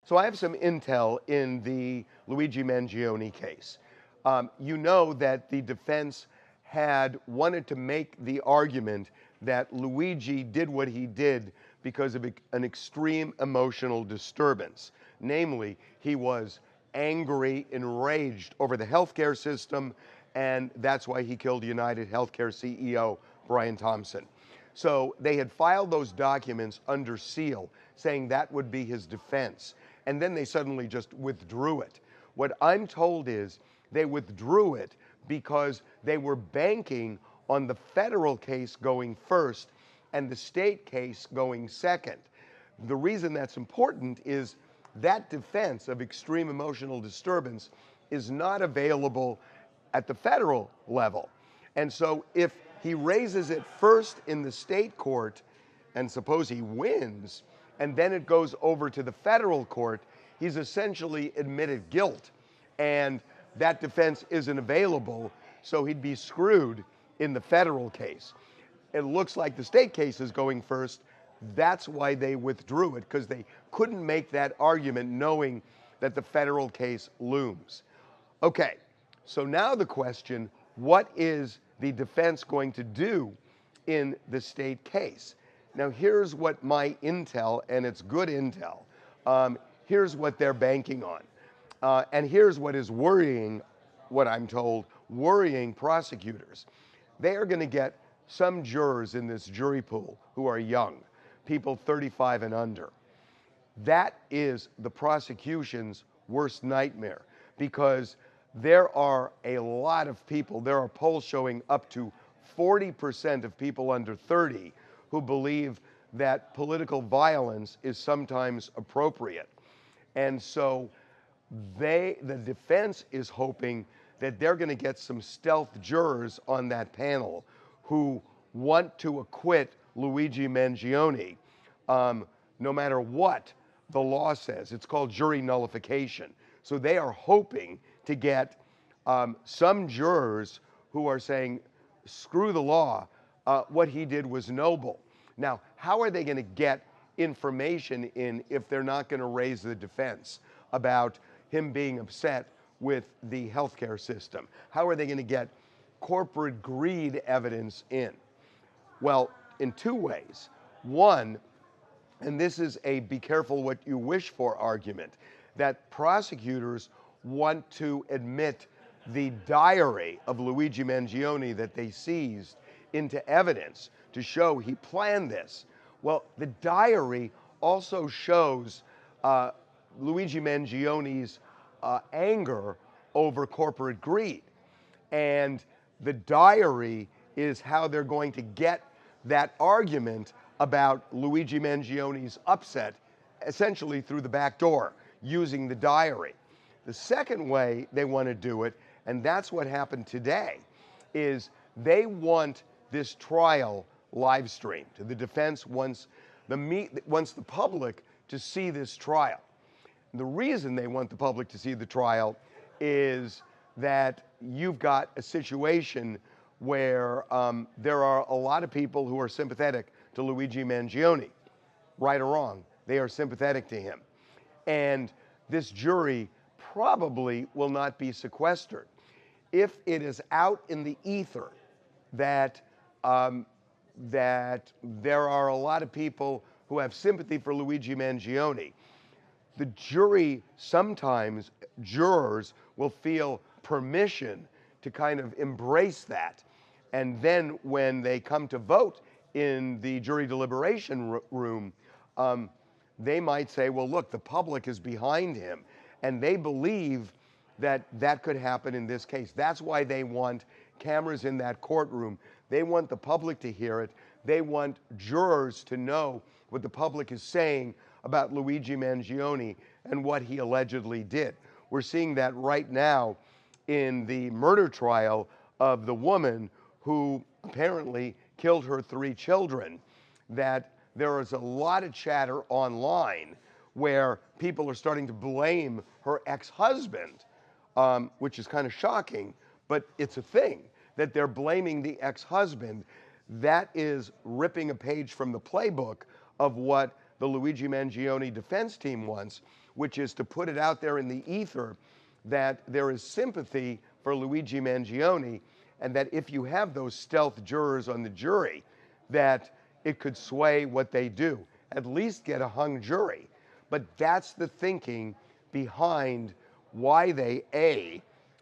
So I have some intel in the Luigi Mangione case. You know that the defense had wanted to make the argument that Luigi did what he did because of an extreme emotional disturbance. Namely, he was angry, enraged over the healthcare system, and that's why he killed United Healthcare CEO Brian Thompson. So they had filed those documents under seal, saying that would be his defense. And then they suddenly just withdrew it. What I'm told is they withdrew it because they were banking on the federal case going first and the state case going second. The reason that's important is that defense of extreme emotional disturbance is not available at the federal level. And so if he raises it first in the state court, and suppose he wins, and then it goes over to the federal court, he's essentially admitted guilt. And that defense isn't available, so he'd be screwed in the federal case. It looks like the state case is going first. That's why they withdrew it, because they couldn't make that argument knowing that the federal case looms. Okay, so now the question, what is the defense going to do in the state case? Now here's what my intel, and it's good intel, here's what they're banking on. And here's what is worrying, what I'm told, worrying prosecutors. They are going to get some jurors in this jury pool who are young, people 35 and under. That is the prosecution's worst nightmare, because there are a lot of people, there are polls showing up to 40% of people under 30 who believe that political violence is sometimes appropriate. And so the defense is hoping that they're going to get some stealth jurors on that panel who want to acquit Luigi Mangione, no matter what the law says. It's called jury nullification. So they are hoping to get some jurors who are saying, screw the law, what he did was noble. Now, how are they going to get information in if they're not going to raise the defense about him being upset with the healthcare system? How are they going to get corporate greed evidence in? Well, in two ways. One, and this is a be careful what you wish for argument, that prosecutors want to admit the diary of Luigi Mangione that they seized into evidence to show he planned this. Well, the diary also shows Luigi Mangione's anger over corporate greed. And the diary is how they're going to get that argument about Luigi Mangione's upset essentially through the back door, using the diary. The second way they want to do it, and that's what happened today, is they want this trial live streamed. The defense wants the public to see this trial. The reason they want the public to see the trial is that you've got a situation where there are a lot of people who are sympathetic to Luigi Mangione. Right or wrong, they are sympathetic to him. And this jury probably will not be sequestered. If it is out in the ether that that there are a lot of people who have sympathy for Luigi Mangione, the jury, sometimes jurors will feel permission to kind of embrace that. And then when they come to vote in the jury deliberation room, they might say, well, look, the public is behind him. And they believe that that could happen in this case. That's why they want cameras in that courtroom. They want the public to hear it. They want jurors to know what the public is saying about Luigi Mangione and what he allegedly did. We're seeing that right now in the murder trial of the woman who apparently killed her 3 children, that there is a lot of chatter online where people are starting to blame her ex-husband, which is kind of shocking, but it's a thing, that they're blaming the ex-husband. That is ripping a page from the playbook of what the Luigi Mangione defense team wants, which is to put it out there in the ether that there is sympathy for Luigi Mangione, and that if you have those stealth jurors on the jury, that it could sway what they do, at least get a hung jury. But that's the thinking behind why they, A,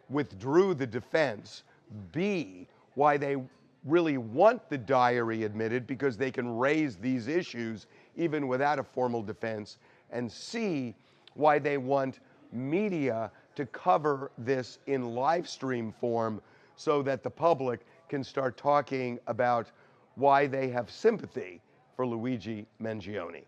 withdrew the defense, B, why they really want the diary admitted because they can raise these issues even without a formal defense, and C, why they want media to cover this in live stream form so that the public can start talking about why they have sympathy for Luigi Mangione.